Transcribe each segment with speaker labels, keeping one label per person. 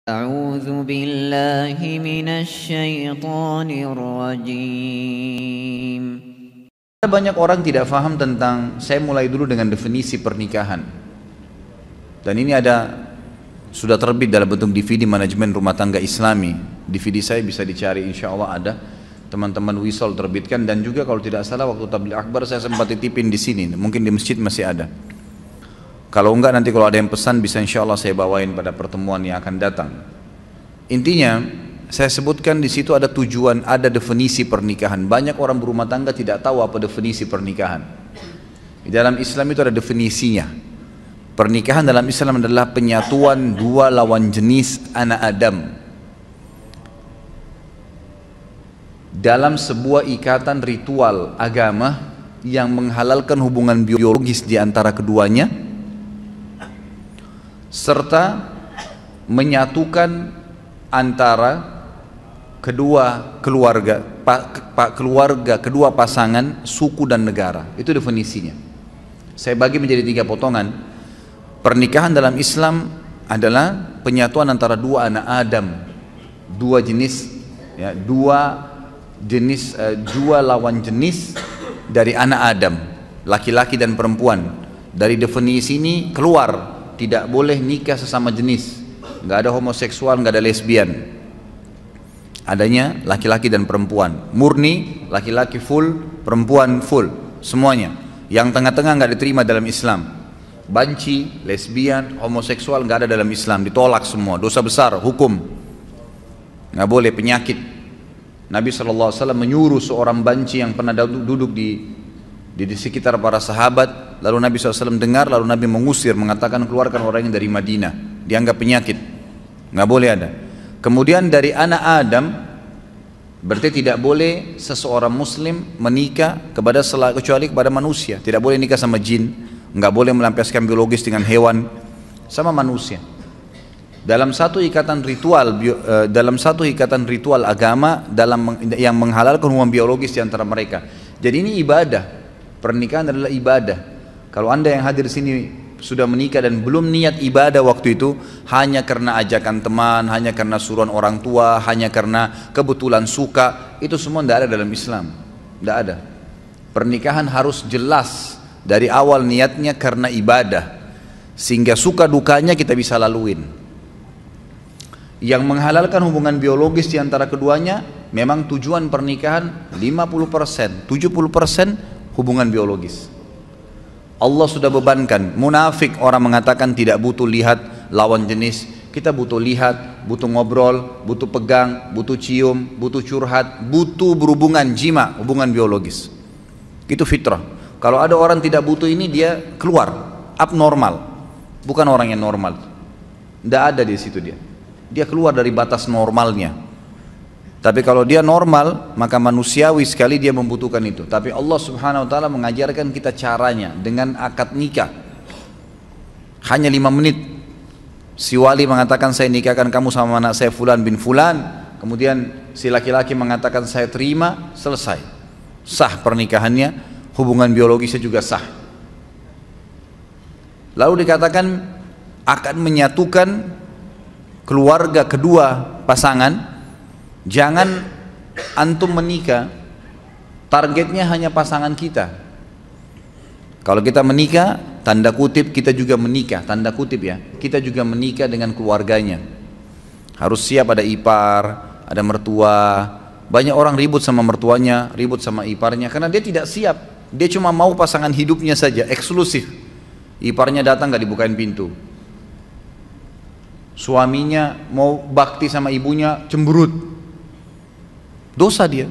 Speaker 1: أعوذ بالله من الشيطان الرجيم.
Speaker 2: Banyak orang tidak paham tentang, saya mulai dulu dengan definisi pernikahan. Dan ini sudah terbit dalam bentuk DVD manajemen rumah tangga Islami. DVD saya bisa dicari, insya Allah ada. Teman-teman Wisol terbitkan, dan juga kalau tidak salah waktu tabligh akbar saya sempat titipin di sini. Mungkin di masjid masih ada. Kalau enggak nanti kalau ada yang pesan bisa insya Allah saya bawain pada pertemuan yang akan datang. Intinya saya sebutkan di situ ada tujuan, ada definisi pernikahan. Banyak orang berumah tangga tidak tahu apa definisi pernikahan. Di dalam Islam itu ada definisinya. Pernikahan dalam Islam adalah penyatuan dua lawan jenis anak Adam dalam sebuah ikatan ritual agama yang menghalalkan hubungan biologis di antara keduanya, serta menyatukan antara kedua keluarga, kedua pasangan, suku dan negara. Itu definisinya. Saya bagi menjadi 3 potongan. Pernikahan dalam Islam adalah penyatuan antara dua anak Adam, dua jenis, ya, dua lawan jenis dari anak Adam, laki-laki dan perempuan. Dari definisi ini keluar tidak boleh nikah sesama jenis, nggak ada homoseksual, nggak ada lesbian. Adanya laki-laki dan perempuan, murni laki-laki full, perempuan full, semuanya. Yang tengah-tengah nggak diterima dalam Islam. Banci, lesbian, homoseksual nggak ada dalam Islam, ditolak semua, dosa besar, hukum, nggak boleh, penyakit. Nabi SAW menyuruh seorang banci yang pernah duduk di sekitar para sahabat, lalu Nabi SAW dengar, lalu Nabi mengusir, mengatakan keluarkan orang yang dari Madinah, dianggap penyakit, nggak boleh ada. Kemudian dari anak Adam, berarti tidak boleh seseorang muslim menikah kecuali kepada manusia, tidak boleh nikah sama jin, nggak boleh melampiaskan biologis dengan hewan, sama manusia. Dalam satu ikatan ritual agama yang menghalalkan hubungan biologis di antara mereka. Jadi ini ibadah. Pernikahan adalah ibadah. Kalau anda yang hadir di sini sudah menikah dan belum niat ibadah waktu itu, hanya karena ajakan teman, hanya karena suruhan orang tua, hanya karena kebetulan suka, itu semua tidak ada dalam Islam. Tidak ada. Pernikahan harus jelas dari awal niatnya karena ibadah, sehingga suka dukanya kita bisa laluin. Yang menghalalkan hubungan biologis di antara keduanya, memang tujuan pernikahan 50%, 70% hubungan biologis. Allah sudah bebankan. Munafik orang mengatakan tidak butuh lihat lawan jenis. Kita butuh lihat, butuh ngobrol, butuh pegang, butuh cium, butuh curhat, butuh berhubungan jima, hubungan biologis. Itu fitrah. Kalau ada orang tidak butuh ini, dia keluar, abnormal, bukan orang yang normal. Tidak ada di situ dia keluar dari batas normalnya. Tapi kalau dia normal, maka manusiawi sekali dia membutuhkan itu. Tapi Allah Subhanahu wa ta'ala mengajarkan kita caranya dengan akad nikah. Hanya 5 menit. Si wali mengatakan saya nikahkan kamu sama anak saya Fulan bin Fulan. Kemudian si laki-laki mengatakan saya terima, selesai. Sah pernikahannya, hubungan biologisnya juga sah. Lalu dikatakan akan menyatukan keluarga kedua pasangan. Jangan antum menikah targetnya hanya pasangan kita. Kalau kita menikah, tanda kutip kita juga menikah, tanda kutip ya, kita juga menikah dengan keluarganya. Harus siap, ada ipar, ada mertua. Banyak orang ribut sama mertuanya, ribut sama iparnya karena dia tidak siap. Dia cuma mau pasangan hidupnya saja, eksklusif. Iparnya datang gak dibukain pintu. Suaminya mau bakti sama ibunya, cemberut. Dosa dia.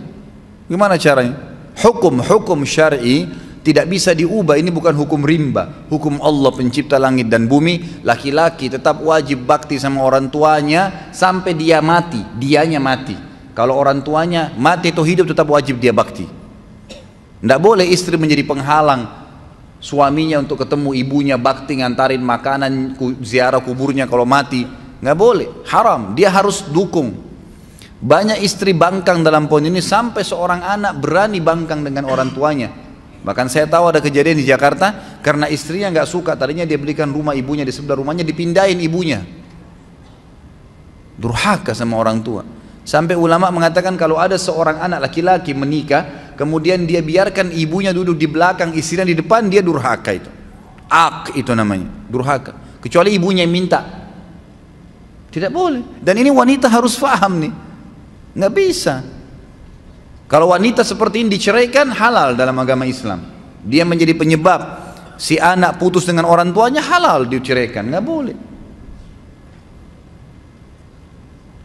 Speaker 2: Gimana caranya? Hukum syar'i tidak bisa diubah. Ini bukan hukum rimba. Hukum Allah pencipta langit dan bumi. Laki-laki tetap wajib bakti sama orang tuanya sampai dia mati. Dianya mati. Kalau orang tuanya mati atau hidup tetap wajib dia bakti. Tidak boleh istri menjadi penghalang suaminya untuk ketemu ibunya, bakti, ngantarin makanan, ziarah kuburnya kalau mati. Nggak boleh. Haram. Dia harus dukung. Banyak istri bangkang dalam poin ini sampai seorang anak berani bangkang dengan orang tuanya. Bahkan saya tahu ada kejadian di Jakarta karena istrinya nggak suka, tadinya dia belikan rumah ibunya di sebelah rumahnya, dipindahin ibunya. Durhaka sama orang tua. Sampai ulama mengatakan kalau ada seorang anak laki-laki menikah, kemudian dia biarkan ibunya duduk di belakang, istrinya di depan, dia durhaka itu. Itu namanya, durhaka. Kecuali ibunya yang minta. Tidak boleh. Dan ini wanita harus faham nih. Nggak bisa. Kalau wanita seperti ini diceraikan, halal dalam agama Islam. Dia menjadi penyebab si anak putus dengan orang tuanya, halal diceraikan. Nggak boleh.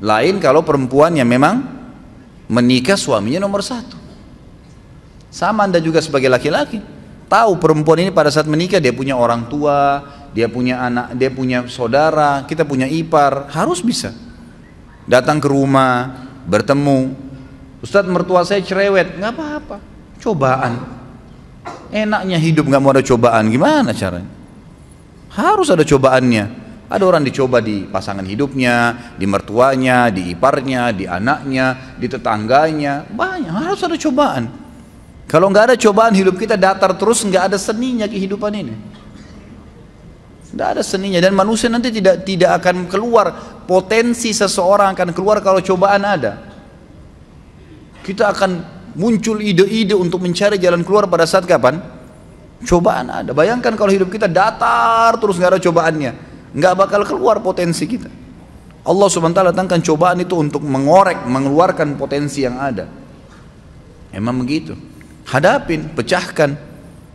Speaker 2: Lain kalau perempuan yang memang menikah suaminya nomor satu. Sama Anda juga sebagai laki-laki, tahu perempuan ini pada saat menikah dia punya orang tua, dia punya anak, dia punya saudara, kita punya ipar, harus bisa datang ke rumah, bertemu. Ustadz, mertua saya cerewet, nggak apa-apa, cobaan. Enaknya hidup nggak mau ada cobaan, gimana caranya? Harus ada cobaannya. Ada orang dicoba di pasangan hidupnya, di mertuanya, di iparnya, di anaknya, di tetangganya, banyak, harus ada cobaan. Kalau nggak ada cobaan, hidup kita datar terus, nggak ada seninya kehidupan ini. Nggak ada seninya, dan manusia nanti tidak akan keluar, potensi seseorang akan keluar kalau cobaan ada. Kita akan muncul ide-ide untuk mencari jalan keluar pada saat kapan? Cobaan ada. Bayangkan kalau hidup kita datar terus nggak ada cobaannya, nggak bakal keluar potensi kita. Allah SWT datangkan cobaan itu untuk mengorek, mengeluarkan potensi yang ada. Emang begitu. Hadapin, pecahkan,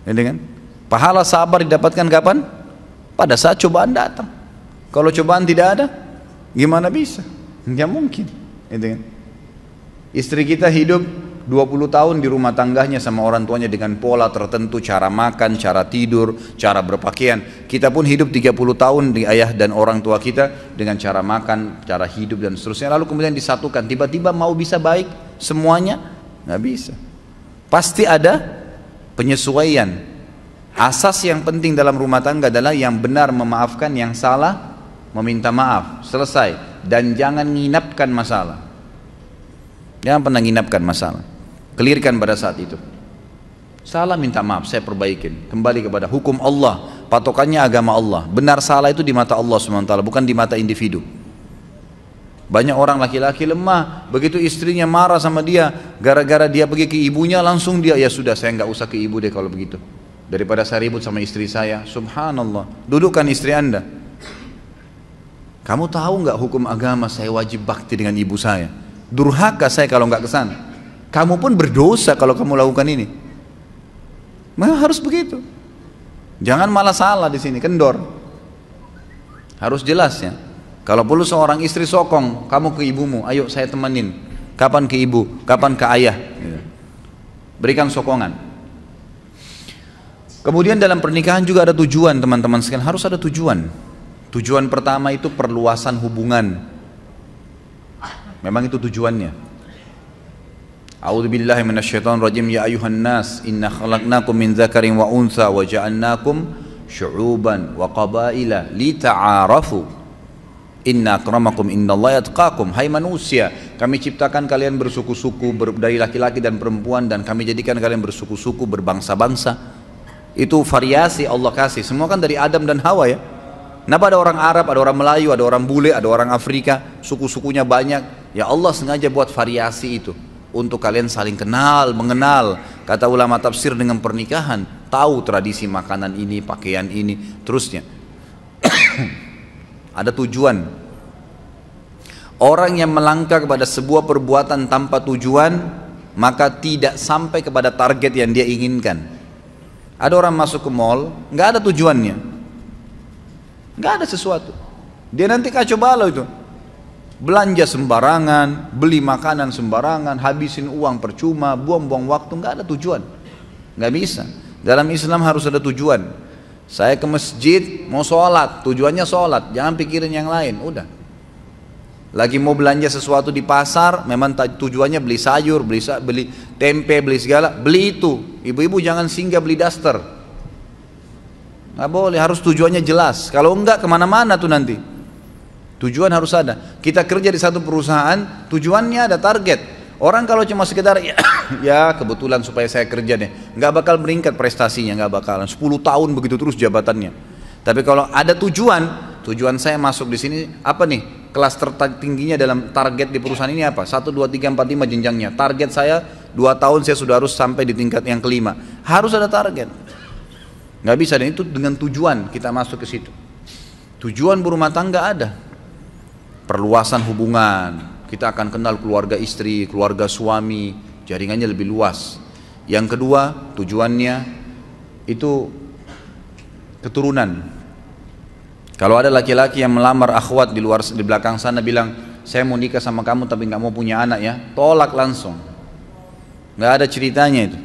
Speaker 2: ya kan? Pahala sabar didapatkan kapan? Pada saat cobaan datang. Kalau cobaan tidak ada, gimana bisa? Nggak mungkin, ya kan? Istri kita hidup 20 tahun di rumah tangganya sama orang tuanya dengan pola tertentu, cara makan, cara tidur, cara berpakaian. Kita pun hidup 30 tahun di ayah dan orang tua kita dengan cara makan, cara hidup dan seterusnya. Lalu kemudian disatukan, tiba-tiba mau bisa baik semuanya? Nggak bisa. Pasti ada penyesuaian. Asas yang penting dalam rumah tangga adalah yang benar memaafkan, yang salah meminta maaf. Selesai. Dan jangan nginapkan masalah. Jangan pernah nginapkan masalah. Clearkan pada saat itu. Salah minta maaf, saya perbaikin. Kembali kepada hukum Allah. Patokannya agama Allah. Benar salah itu di mata Allah SWT, bukan di mata individu. Banyak orang laki-laki lemah, begitu istrinya marah sama dia, gara-gara dia pergi ke ibunya, langsung dia, ya sudah saya nggak usah ke ibu deh kalau begitu. Daripada saya ribut sama istri saya. Subhanallah. Dudukkan istri Anda. Kamu tahu nggak hukum agama saya wajib bakti dengan ibu saya? Durhaka saya kalau nggak kesana. Kamu pun berdosa kalau kamu lakukan ini. Memang harus begitu. Jangan malah salah di sini, kendor. Harus jelas ya. Kalau perlu seorang istri sokong, kamu ke ibumu, ayo saya temenin. Kapan ke ibu, kapan ke ayah. Berikan sokongan. Kemudian dalam pernikahan juga ada tujuan, teman-teman sekalian, harus ada tujuan. Tujuan pertama itu perluasan hubungan. Memang itu tujuannya. A'udzubillahi minasyaitonirrajim. Ya ayuhan nas, inna khalaqnakum min dzakarin wa untha wa ja'alnakum syu'uban wa qabaila lita'arafu. Inna akramakum innallaha yatqakum. Hai manusia, kami ciptakan kalian bersuku-suku dari laki-laki dan perempuan, dan kami jadikan kalian bersuku-suku, berbangsa-bangsa. Itu variasi Allah kasih. Semua kan dari Adam dan Hawa ya. Kenapa ada orang Arab, ada orang Melayu, ada orang bule, ada orang Afrika, suku-sukunya banyak. Ya Allah sengaja buat variasi itu untuk kalian saling kenal, mengenal. Kata ulama tafsir, dengan pernikahan tahu tradisi makanan ini, pakaian ini, terusnya. Ada tujuan. Orang yang melangkah kepada sebuah perbuatan tanpa tujuan, maka tidak sampai kepada target yang dia inginkan. Ada orang masuk ke mall, nggak ada tujuannya, nggak ada sesuatu. Dia nanti kacau balau itu. Belanja sembarangan, beli makanan sembarangan, habisin uang percuma, buang-buang waktu, nggak ada tujuan. Nggak bisa. Dalam Islam harus ada tujuan. Saya ke masjid mau sholat, tujuannya sholat, jangan pikirin yang lain, udah. Lagi mau belanja sesuatu di pasar, memang tujuannya beli sayur, beli tempe, beli segala, beli itu. Ibu-ibu jangan singgah beli daster, nggak boleh, harus tujuannya jelas. Kalau enggak kemana-mana tuh nanti. Tujuan harus ada. Kita kerja di satu perusahaan, tujuannya ada target. Orang kalau cuma sekedar ya kebetulan supaya saya kerja deh, nggak bakal meningkat prestasinya, nggak bakalan. 10 tahun begitu terus jabatannya. Tapi kalau ada tujuan saya masuk di sini apa nih? kelas tertingginya dalam target di perusahaan ini apa? 1, 2, 3, 4, 5 jenjangnya. Target saya 2 tahun saya sudah harus sampai di tingkat yang kelima. Harus ada target. Nggak bisa, dan itu dengan tujuan kita masuk ke situ. Tujuan berumah tangga ada. Perluasan hubungan. Kita akan kenal keluarga istri, keluarga suami, jaringannya lebih luas. Yang kedua, tujuannya itu keturunan. Kalau ada laki-laki yang melamar akhwat di belakang sana bilang, saya mau nikah sama kamu tapi nggak mau punya anak ya, tolak langsung. Nggak ada ceritanya itu.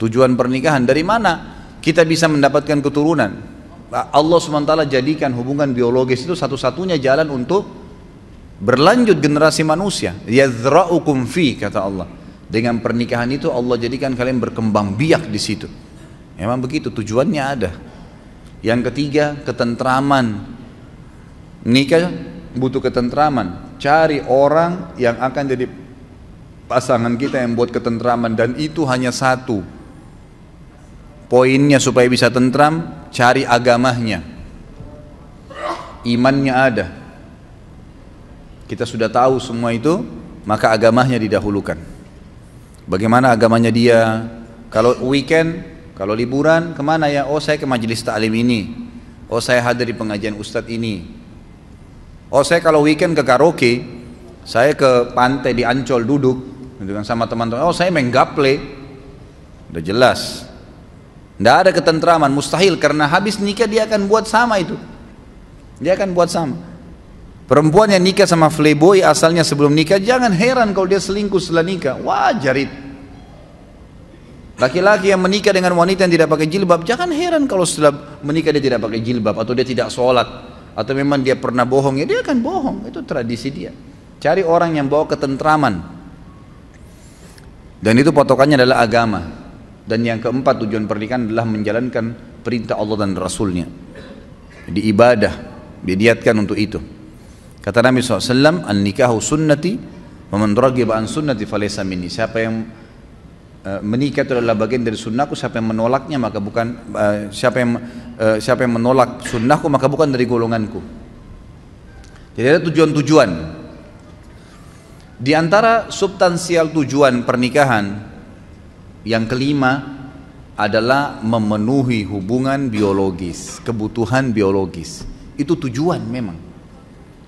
Speaker 2: Tujuan pernikahan dari mana kita bisa mendapatkan keturunan? Allah SWT jadikan hubungan biologis itu satu-satunya jalan untuk berlanjut generasi manusia. Yadzra'ukum fi, kata Allah. Dengan pernikahan itu Allah jadikan kalian berkembang biak di situ. Memang begitu, tujuannya ada. Yang ketiga, ketentraman. Nikah butuh ketentraman. Cari orang yang akan jadi pasangan kita yang buat ketentraman, dan itu hanya satu. Poinnya supaya bisa tentram, cari agamanya. Imannya ada. Kita sudah tahu semua itu, maka agamanya didahulukan. Bagaimana agamanya dia? Kalau weekend, kalau liburan, kemana ya? Oh, saya ke majelis ta'lim ini. Oh, saya hadir di pengajian ustadz ini. Oh, saya kalau weekend ke karaoke, saya ke pantai di Ancol duduk dengan sama teman-teman. Oh, saya main gaple. Udah jelas. Tidak ada ketentraman, mustahil, karena habis nikah dia akan buat sama itu. Dia akan buat sama. Perempuan yang nikah sama playboy asalnya sebelum nikah, jangan heran kalau dia selingkuh setelah nikah. Wajar itu. Laki-laki yang menikah dengan wanita yang tidak pakai jilbab, jangan heran kalau setelah menikah dia tidak pakai jilbab, atau dia tidak sholat, atau memang dia pernah bohong, ya dia akan bohong. Itu tradisi dia. Cari orang yang bawa ketentraman. Dan itu patokannya adalah agama. Dan yang keempat, tujuan pernikahan adalah menjalankan perintah Allah dan Rasulnya. Jadi ibadah didiatkan untuk itu. Kata Nabi SAW, an-nikahu sunnati wa man raghiba an sunnati falaysa minni. Siapa yang menikah itu adalah bagian dari sunnahku, siapa yang menolaknya maka bukan siapa yang menolak sunnahku maka bukan dari golonganku. Jadi ada tujuan-tujuan. Di antara substansial tujuan pernikahan yang kelima adalah memenuhi hubungan biologis, kebutuhan biologis. Itu tujuan memang.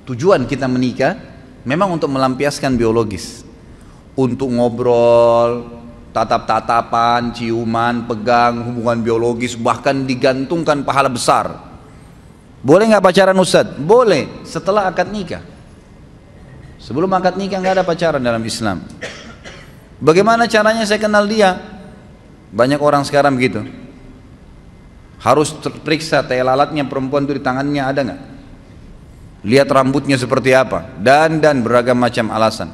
Speaker 2: Tujuan kita menikah memang untuk melampiaskan biologis, untuk ngobrol, tatap-tatapan, ciuman, pegang, hubungan biologis, bahkan digantungkan pahala besar. Boleh nggak pacaran Ustadz? Boleh, setelah akad nikah. Sebelum akad nikah nggak ada pacaran dalam Islam. Bagaimana caranya saya kenal dia? Banyak orang sekarang begitu. Harus terperiksa tai lalatnya perempuan itu di tangannya ada nggak? Lihat rambutnya seperti apa, dan beragam macam alasan.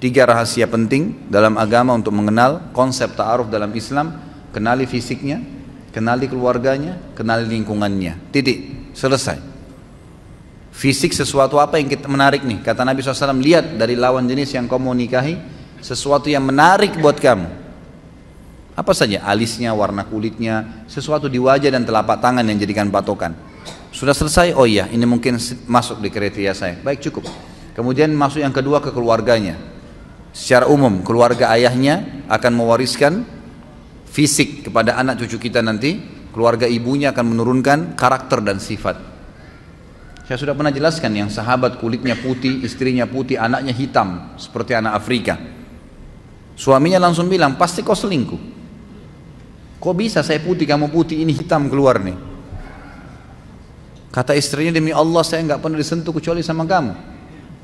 Speaker 2: 3 rahasia penting dalam agama untuk mengenal konsep ta'aruf dalam Islam: kenali fisiknya, kenali keluarganya, kenali lingkungannya. Titik, selesai. Fisik sesuatu apa yang kita menarik nih? Kata Nabi SAW, lihat dari lawan jenis yang kau mau nikahi sesuatu yang menarik buat kamu. Apa saja? Alisnya, warna kulitnya, sesuatu di wajah dan telapak tangan yang jadikan patokan. Sudah selesai? Oh iya, ini mungkin masuk di kriteria saya. Baik, cukup. Kemudian masuk yang kedua, ke keluarganya. Secara umum, keluarga ayahnya akan mewariskan fisik kepada anak cucu kita nanti. Keluarga ibunya akan menurunkan karakter dan sifat. Saya sudah pernah jelaskan, yang sahabat kulitnya putih, istrinya putih, anaknya hitam seperti anak Afrika. Suaminya langsung bilang, pasti kau selingkuh. Kok bisa saya putih, kamu putih, ini hitam keluar nih. Kata istrinya, demi Allah saya nggak pernah disentuh kecuali sama kamu.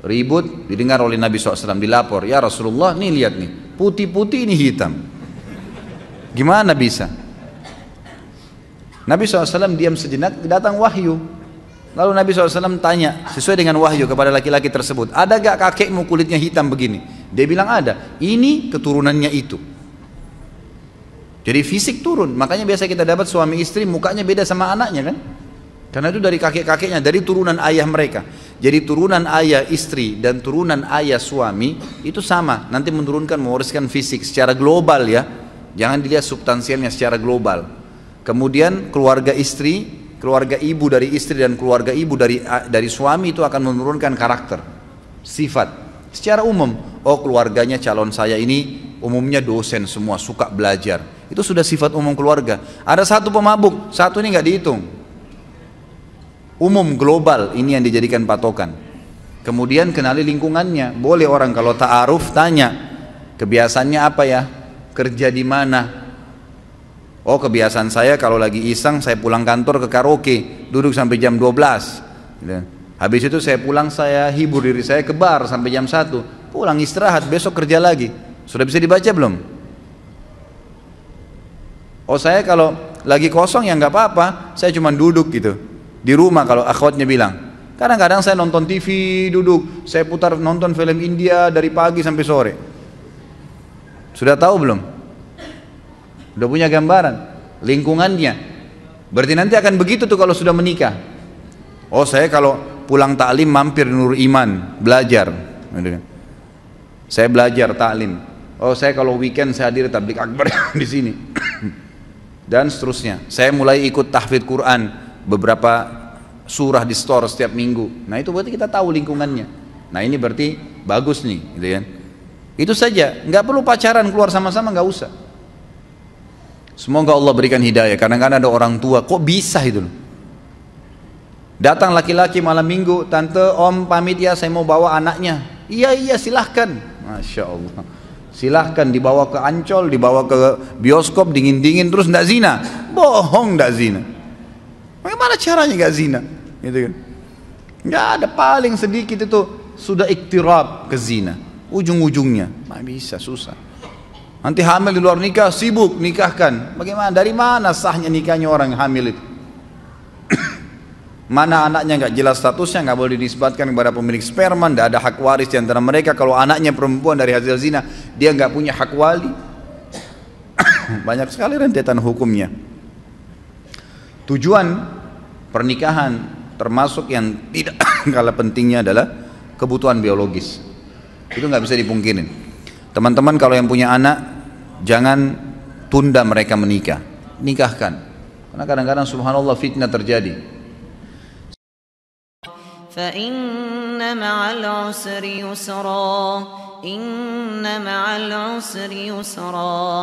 Speaker 2: Ribut, didengar oleh Nabi SAW, dilapor, ya Rasulullah, nih lihat nih, putih-putih ini hitam. Gimana bisa? Nabi SAW diam sejenak, datang wahyu. Lalu Nabi SAW tanya, sesuai dengan wahyu kepada laki-laki tersebut, ada gak kakekmu kulitnya hitam begini? Dia bilang ada, ini keturunannya itu. Jadi fisik turun, makanya biasa kita dapat suami istri mukanya beda sama anaknya kan? Karena itu dari kakek-kakeknya, dari turunan ayah mereka. Jadi turunan ayah istri dan turunan ayah suami itu sama, nanti menurunkan, mewariskan fisik secara global ya. Jangan dilihat substansialnya, secara global. Kemudian keluarga istri keluarga ibu dari istri dan keluarga ibu dari suami itu akan menurunkan karakter, sifat. Secara umum, oh keluarganya calon saya ini umumnya dosen semua, suka belajar. Itu sudah sifat umum keluarga. Ada satu pemabuk, satu ini nggak dihitung. Umum global ini yang dijadikan patokan. Kemudian kenali lingkungannya. Boleh orang kalau ta'aruf tanya, kebiasaannya apa ya? Kerja di mana? Oh kebiasaan saya kalau lagi iseng saya pulang kantor ke karaoke, duduk sampai jam 12. Habis itu saya pulang, saya hibur diri saya ke bar sampai jam 1. Pulang istirahat, besok kerja lagi. Sudah bisa dibaca belum? Oh saya kalau lagi kosong ya nggak apa-apa, saya cuma duduk gitu. Di rumah kalau akhwatnya bilang, kadang-kadang saya nonton TV duduk, saya putar nonton film India dari pagi sampai sore. Sudah tahu belum? Udah punya gambaran lingkungannya. Berarti nanti akan begitu tuh kalau sudah menikah. Oh saya kalau pulang taklim mampir Nur Iman belajar. Saya belajar taklim. Oh saya kalau weekend saya hadir tablik akbar di sini. Dan seterusnya. Saya mulai ikut tahfidz Quran, beberapa surah di store setiap minggu. Nah itu berarti kita tahu lingkungannya. Nah ini berarti bagus nih, gitu kan? Itu saja, nggak perlu pacaran keluar sama-sama, nggak usah. Semoga Allah berikan hidayah. Kadang-kadang ada orang tua, kok bisa itu? Datang laki-laki malam minggu, tante, om pamit ya, saya mau bawa anaknya. Iya silahkan, masya Allah. Silahkan dibawa ke Ancol, dibawa ke bioskop dingin-dingin terus ndak zina. Bohong, ndak zina. Bagaimana caranya nggak zina? Gitu kan? Nggak ada, paling sedikit itu sudah iktirab ke zina. Ujung-ujungnya, nggak bisa, susah. Nanti hamil di luar nikah, sibuk nikahkan. Bagaimana? Dari mana sahnya nikahnya orang hamil itu? Mana anaknya nggak jelas statusnya, nggak boleh dinisbatkan kepada pemilik sperma, nggak ada hak waris di antara mereka. Kalau anaknya perempuan dari hasil zina, dia nggak punya hak wali. Banyak sekali rentetan hukumnya. Tujuan pernikahan termasuk yang tidak kalah pentingnya adalah kebutuhan biologis. Itu nggak bisa dipungkirin. Teman-teman kalau yang punya anak, jangan tunda mereka menikah, nikahkan. Karena kadang-kadang subhanallah fitnah terjadi.
Speaker 1: فإن مع العسر يسرا إن مع العسر يسرا